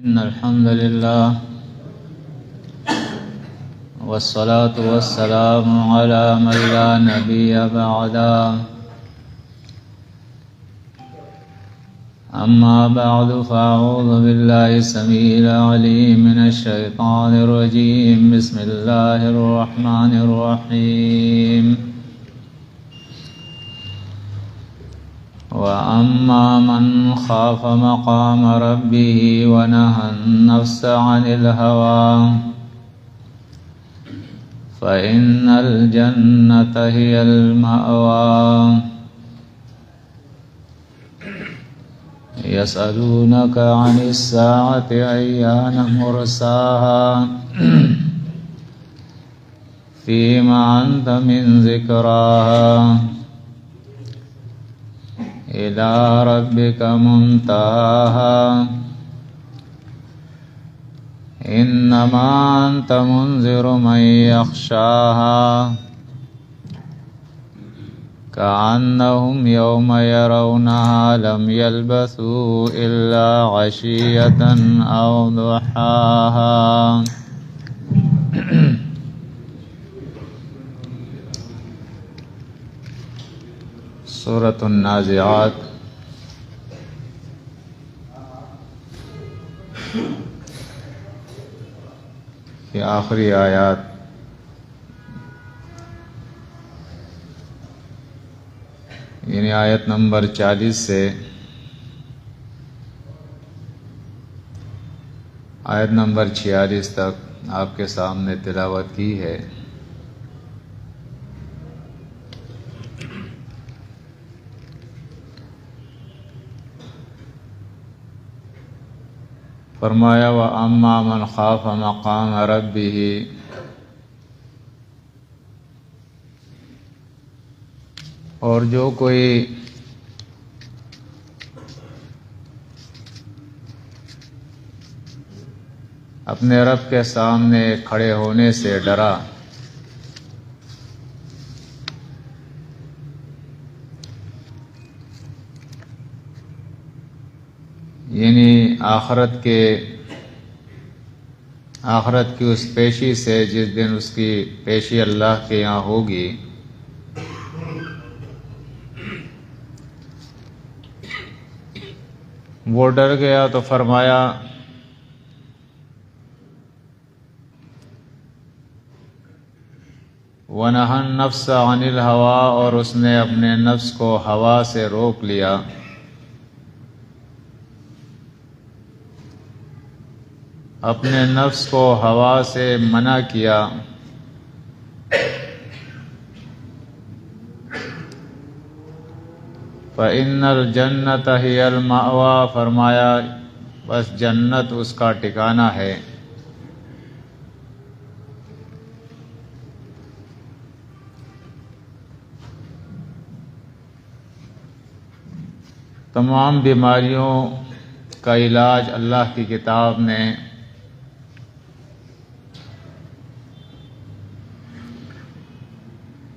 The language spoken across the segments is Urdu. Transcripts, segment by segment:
إن الحمد لله والصلاة والسلام على من لا نبي بعده أما بعد فأعوذ بالله السميع العليم من الشيطان الرجيم بسم الله الرحمن الرحيم وأما من خاف مقام ربه ونهى النفس عن الهوى فإن الجنة هي المأوى يسألونك عن الساعة أيان مرساها فيما أنت من ذكراها إلى ربك منتهاها إنما أنت منذر من يخشاها كأنهم يوم يرونها لم يلبثوا إلا عشية أو ضحاها سورۃ النازعات کی آخری آیات یعنی آیت نمبر 40 سے آیت نمبر 46 تک آپ کے سامنے تلاوت کی ہے۔ فرمایا وَأَمَّا مَنْ خَافَ مَقَامَ رَبِّهِ، اور جو کوئی اپنے رب کے سامنے کھڑے ہونے سے ڈرا، یعنی آخرت کی اس پیشی سے جس دن اس کی پیشی اللہ کے یہاں ہوگی، وہ ڈر گیا تو فرمایا وَنَهَى النَّفْسَ عَنِ الْهَوَىٰ، اور اس نے اپنے نفس کو ہوا سے روک لیا، اپنے نفس کو ہوا سے منع کیا، فَإِنَّ الْجَنَّةَ هِيَ الْمَأْوَىٰ، فرمایا بس جنت اس کا ٹھکانہ ہے۔ تمام بیماریوں کا علاج اللہ کی کتاب نے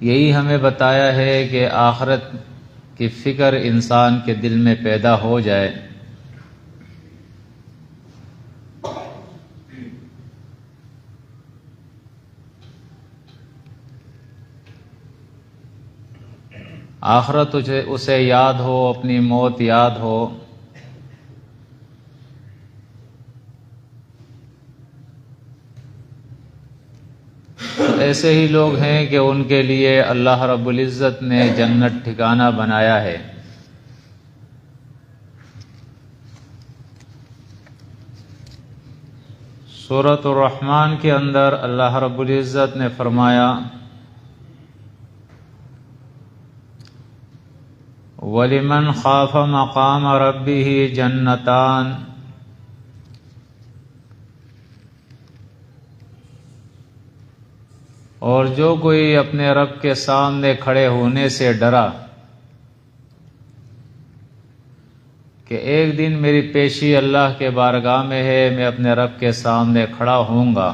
یہی ہمیں بتایا ہے کہ آخرت کی فکر انسان کے دل میں پیدا ہو جائے، آخرت اسے یاد ہو، اپنی موت یاد ہو، ایسے ہی لوگ ہیں کہ ان کے لیے اللہ رب العزت نے جنت ٹھکانہ بنایا ہے۔ سورۃ الرحمن کے اندر اللہ رب العزت نے فرمایا وَلِمَنْ خَافَ مَقَامَ رَبِّهِ جَنَّتَانِ، اور جو کوئی اپنے رب کے سامنے کھڑے ہونے سے ڈرا کہ ایک دن میری پیشی اللہ کے بارگاہ میں ہے، میں اپنے رب کے سامنے کھڑا ہوں گا،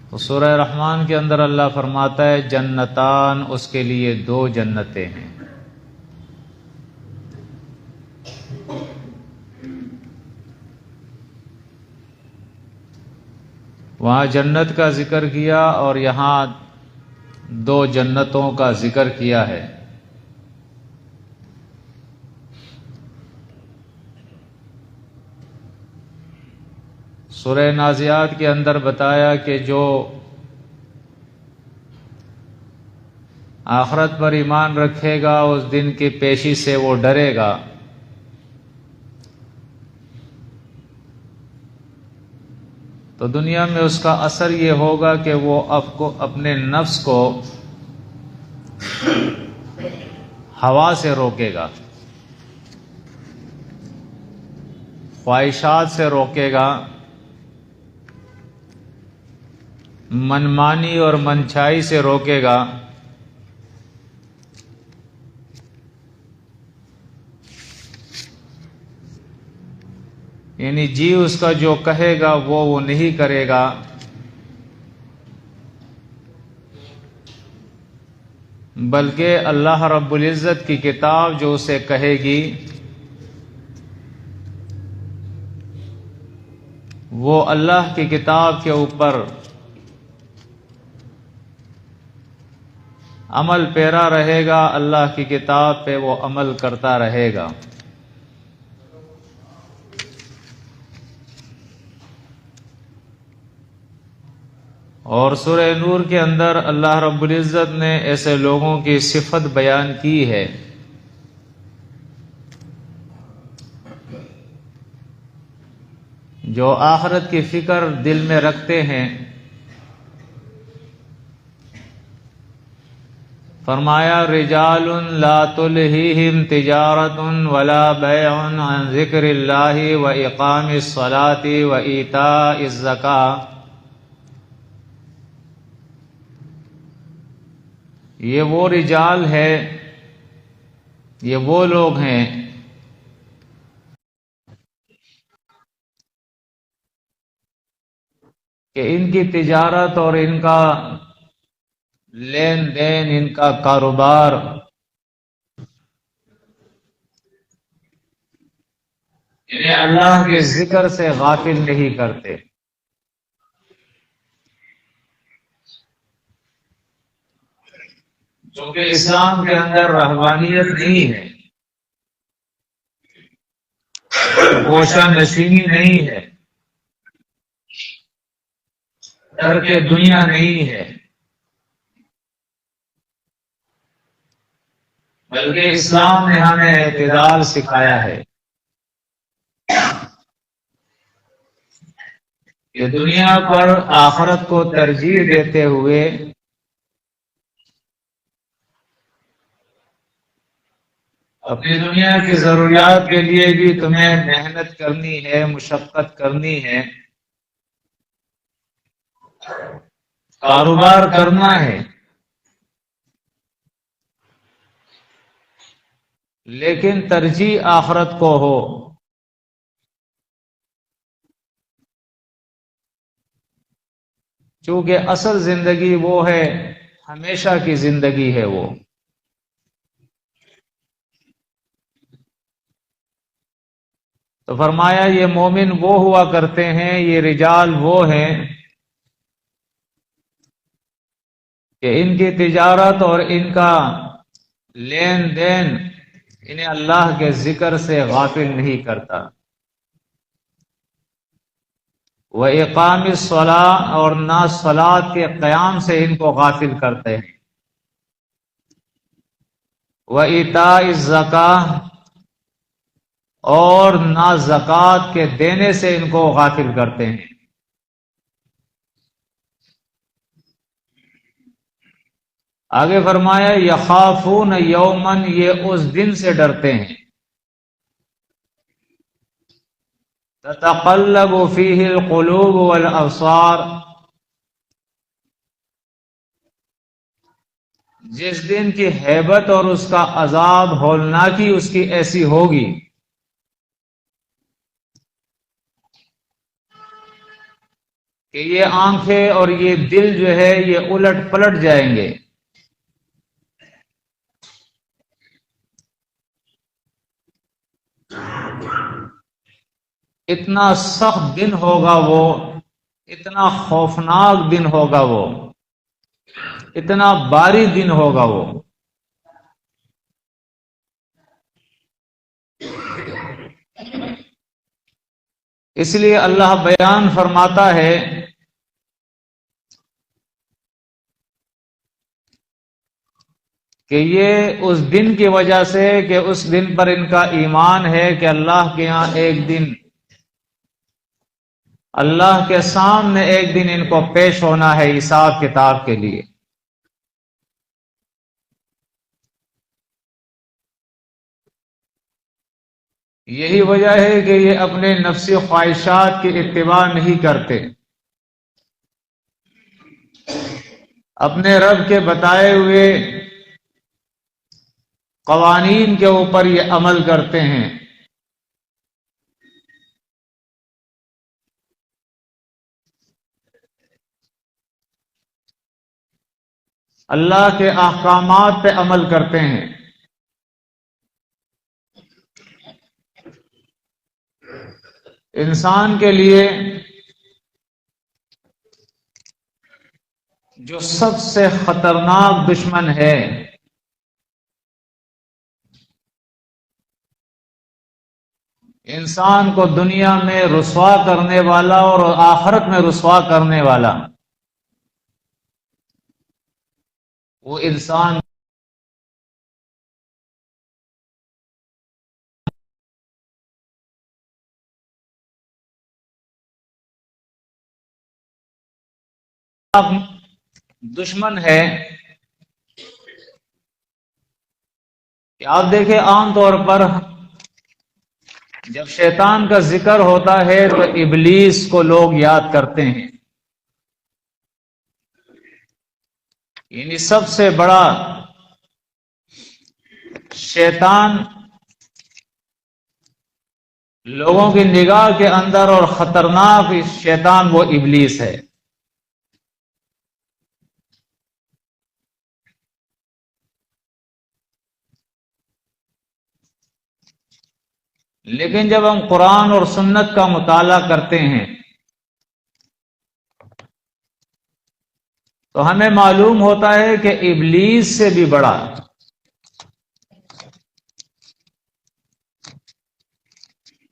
تو سورہ رحمان کے اندر اللہ فرماتا ہے جنتان، اس کے لیے 2 جنتیں ہیں۔ وہاں جنت کا ذکر کیا اور یہاں دو جنتوں کا ذکر کیا ہے۔ سورہ نازعات کے اندر بتایا کہ جو آخرت پر ایمان رکھے گا اس دن کی پیشی سے وہ ڈرے گا، تو دنیا میں اس کا اثر یہ ہوگا کہ وہ اپنے نفس کو ہوا سے روکے گا، خواہشات سے روکے گا، منمانی اور منچائی سے روکے گا، یعنی جی اس کا جو کہے گا وہ نہیں کرے گا، بلکہ اللہ رب العزت کی کتاب جو اسے کہے گی وہ اللہ کی کتاب کے اوپر عمل پیرا رہے گا، اللہ کی کتاب پہ وہ عمل کرتا رہے گا۔ اور سورہ نور کے اندر اللہ رب العزت نے ایسے لوگوں کی صفت بیان کی ہے جو آخرت کی فکر دل میں رکھتے ہیں۔ فرمایا رجال لا تلہیہم تجارت ولا بیع عن ذکر اللہ واقام الصلاۃ وایتاء الزکاۃ، یہ وہ رجال ہے، یہ وہ لوگ ہیں کہ ان کی تجارت اور ان کا لین دین، ان کا کاروبار انہیں اللہ کے ذکر سے غافل نہیں کرتے۔ چونکہ اسلام کے اندر رہبانیت نہیں ہے، گوشہ نشینی نہیں ہے، ترک دنیا نہیں ہے، بلکہ اسلام نے ہمیں اعتدال سکھایا ہے کہ دنیا پر آخرت کو ترجیح دیتے ہوئے اپنی دنیا کی ضروریات کے لیے بھی تمہیں محنت کرنی ہے، مشقت کرنی ہے، کاروبار کرنا ہے، لیکن ترجیح آخرت کو ہو۔ چونکہ اصل زندگی وہ ہے، ہمیشہ کی زندگی ہے وہ۔ تو فرمایا یہ مومن وہ ہوا کرتے ہیں، یہ رجال وہ ہیں کہ ان کی تجارت اور ان کا لین دین انہیں اللہ کے ذکر سے غافل نہیں کرتا۔ وَإِقَامِ الصَّلَاةِ، اور نہ صلاۃ کے قیام سے ان کو غافل کرتے ہیں۔ وَإِيتَاءِ الزَّكَاةِ، اور نہ زکوٰۃ کے دینے سے ان کو غافل کرتے ہیں۔ آگے فرمایا یخافون یومن، یہ اس دن سے ڈرتے ہیں تتقلب فیہ القلوب والابصار، جس دن کی ہیبت اور اس کا عذاب ہولناکی اس کی ایسی ہوگی کہ یہ آنکھیں اور یہ دل جو ہے یہ الٹ پلٹ جائیں گے۔ اتنا سخت دن ہوگا وہ، اتنا خوفناک دن ہوگا وہ، اتنا باری دن ہوگا وہ۔ اس لیے اللہ بیان فرماتا ہے کہ یہ اس دن کی وجہ سے کہ اس دن پر ان کا ایمان ہے کہ اللہ کے ہاں ایک دن، اللہ کے سامنے ایک دن ان کو پیش ہونا ہے حساب کتاب کے لیے۔ یہی وجہ ہے کہ یہ اپنے نفسی خواہشات کی اتباع نہیں کرتے، اپنے رب کے بتائے ہوئے قوانین کے اوپر یہ عمل کرتے ہیں۔ اللہ کے احکامات پہ عمل کرتے ہیں۔ انسان کے لیے جو سب سے خطرناک دشمن ہے انسان کو دنیا میں رسوا کرنے والا اور آخرت میں رسوا کرنے والا، وہ انسان دشمن ہے کہ آپ دیکھیں عام طور پر جب شیطان کا ذکر ہوتا ہے تو ابلیس کو لوگ یاد کرتے ہیں، یعنی سب سے بڑا شیطان لوگوں کی نگاہ کے اندر اور خطرناک شیطان وہ ابلیس ہے۔ لیکن جب ہم قرآن اور سنت کا مطالعہ کرتے ہیں تو ہمیں معلوم ہوتا ہے کہ ابلیس سے بھی بڑا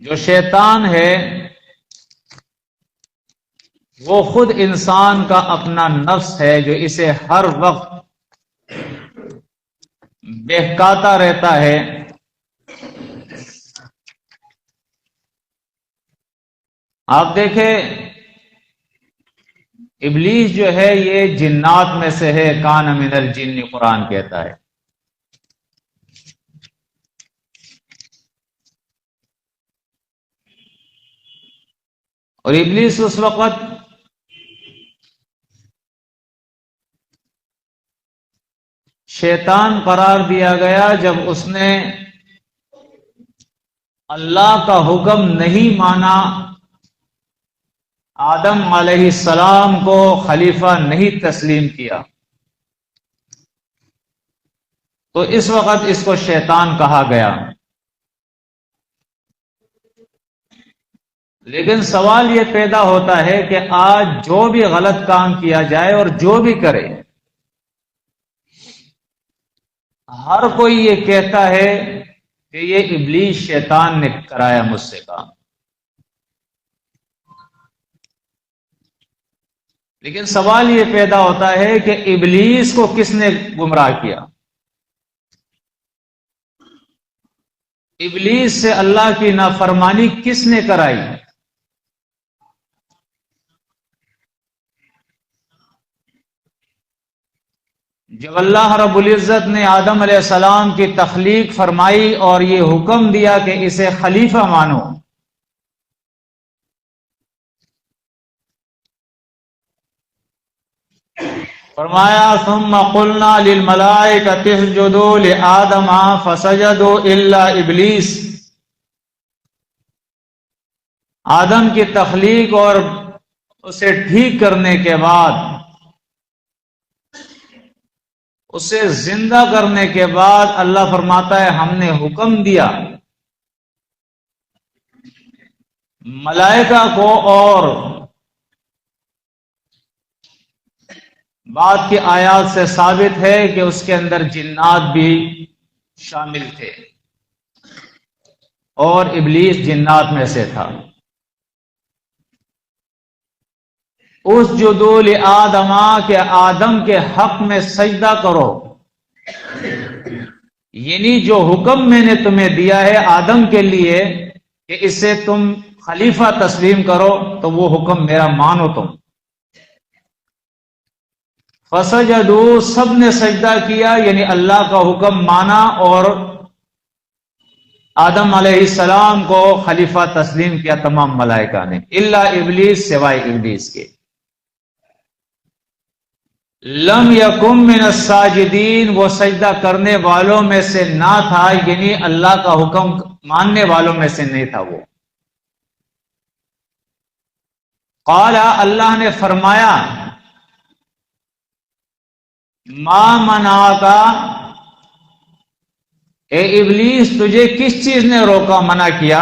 جو شیطان ہے وہ خود انسان کا اپنا نفس ہے، جو اسے ہر وقت بہکاتا رہتا ہے۔ آپ دیکھیں ابلیس جو ہے یہ جنات میں سے ہے، کان من الجن قرآن کہتا ہے۔ اور ابلیس اس وقت شیطان قرار دیا گیا جب اس نے اللہ کا حکم نہیں مانا، آدم علیہ السلام کو خلیفہ نہیں تسلیم کیا، تو اس وقت اس کو شیطان کہا گیا۔ لیکن سوال یہ پیدا ہوتا ہے کہ آج جو بھی غلط کام کیا جائے اور جو بھی کرے، ہر کوئی یہ کہتا ہے کہ یہ ابلیس شیطان نے کرایا مجھ سے کام۔ لیکن سوال یہ پیدا ہوتا ہے کہ ابلیس کو کس نے گمراہ کیا؟ ابلیس سے اللہ کی نافرمانی کس نے کرائی؟ جب اللہ رب العزت نے آدم علیہ السلام کی تخلیق فرمائی اور یہ حکم دیا کہ اسے خلیفہ مانو، فرمایا ثم قلنا للملائکۃ اسجدوا لآدم فسجدوا الا ابلیس۔ آدم کی تخلیق اور اسے ٹھیک کرنے کے بعد، اسے زندہ کرنے کے بعد اللہ فرماتا ہے ہم نے حکم دیا ملائکہ کو، اور بعد کی آیات سے ثابت ہے کہ اس کے اندر جنات بھی شامل تھے، اور ابلیس جنات میں سے تھا۔ اسجدوا لآدم، کہ آدم کے حق میں سجدہ کرو، یعنی جو حکم میں نے تمہیں دیا ہے آدم کے لیے کہ اسے تم خلیفہ تسلیم کرو، تو وہ حکم میرا مانو تم۔ فسجدوا، سب نے سجدہ کیا، یعنی اللہ کا حکم مانا اور آدم علیہ السلام کو خلیفہ تسلیم کیا تمام ملائکہ نے، الا ابلیس، سوائے ابلیس کے۔ لم یکن من الساجدین، وہ سجدہ کرنے والوں میں سے نہ تھا، یعنی اللہ کا حکم ماننے والوں میں سے نہیں تھا وہ۔ قال، اللہ نے فرمایا، ما منعک، اے ابلیس تجھے کس چیز نے روکا، منع کیا،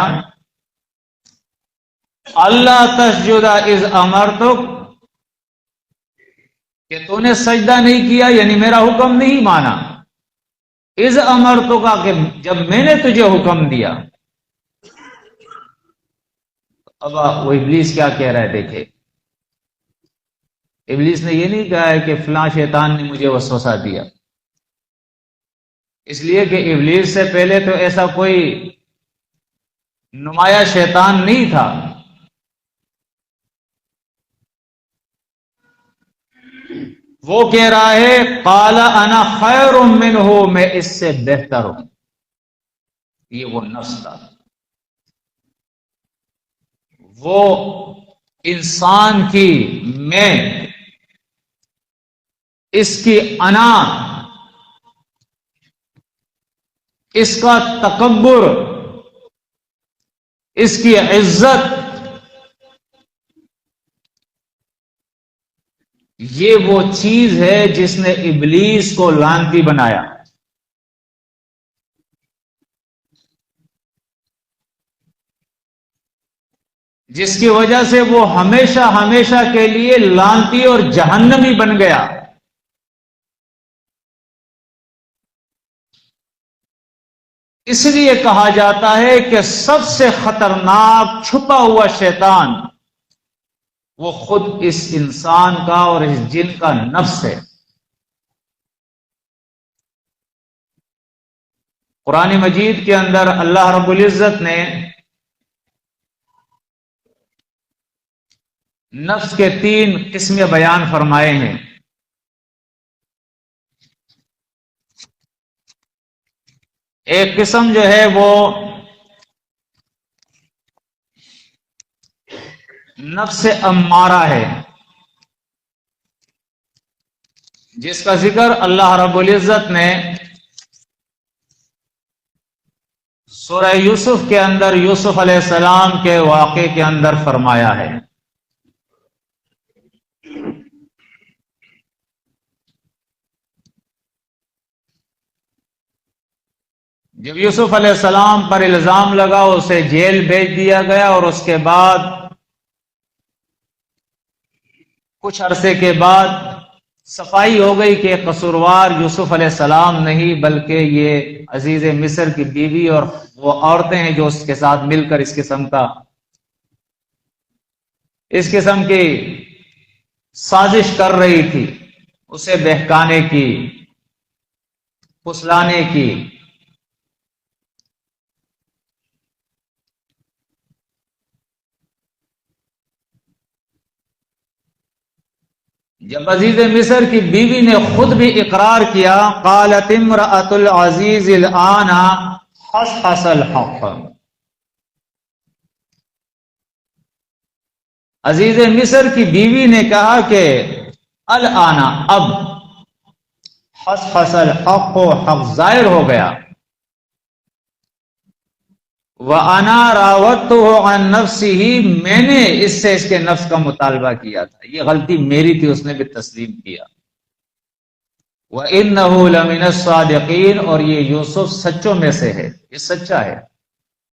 اللہ تسجد اذ امرتک، کہ تو نے سجدہ نہیں کیا، یعنی میرا حکم نہیں مانا، اذ امرتک، کہ جب میں نے تجھے حکم دیا۔ اب وہ ابلیس کیا کہہ رہا ہے دیکھیں، ابلیس نے یہ نہیں کہا ہے کہ فلاں شیطان نے مجھے وسوسہ دیا، اس لیے کہ ابلیس سے پہلے تو ایسا کوئی نمایاں شیطان نہیں تھا۔ وہ کہہ رہا ہے قال انا خیر منہ، میں اس سے بہتر ہوں، یہ وہ نفس تھا، وہ انسان کی میں، اس کی انا، اس کا تکبر، اس کی عزت، یہ وہ چیز ہے جس نے ابلیس کو لعنتی بنایا۔ جس کی وجہ سے وہ ہمیشہ ہمیشہ کے لیے لعنتی اور جہنمی بن گیا۔ اس لیے کہا جاتا ہے کہ سب سے خطرناک چھپا ہوا شیطان وہ خود اس انسان کا اور اس جن کا نفس ہے۔ قرآن مجید کے اندر اللہ رب العزت نے نفس کے 3 قسمیں بیان فرمائے ہیں۔ ایک قسم جو ہے وہ نفس امارہ ہے، جس کا ذکر اللہ رب العزت نے سورہ یوسف کے اندر یوسف علیہ السلام کے واقعے کے اندر فرمایا ہے۔ جب یوسف علیہ السلام پر الزام لگا، اسے جیل بھیج دیا گیا، اور اس کے بعد کچھ عرصے کے بعد صفائی ہو گئی کہ قصوروار یوسف علیہ السلام نہیں بلکہ یہ عزیز مصر کی بیوی اور وہ عورتیں ہیں جو اس کے ساتھ مل کر اس قسم کی سازش کر رہی تھی، اسے بہکانے کی، پھسلانے کی۔ جب عزیز مصر کی بیوی نے خود بھی اقرار کیا، قالت امرأۃ العزیز الآن حصحص الحق، عزیز مصر کی بیوی نے کہا کہ الآن، اب، حصحص الحق، حق ظاہر ہو گیا، وَأَنَا رَاوَدتُّهُ عَن نَفْسِهِ، میں نے اس سے اس کے نفس کا مطالبہ کیا تھا، یہ غلطی میری تھی، اس نے بھی تسلیم کیا۔ وَإِنَّهُ لَمِنَ الصَّادِقِينَ، اور یہ یوسف سچوں میں سے ہے، یہ سچا ہے۔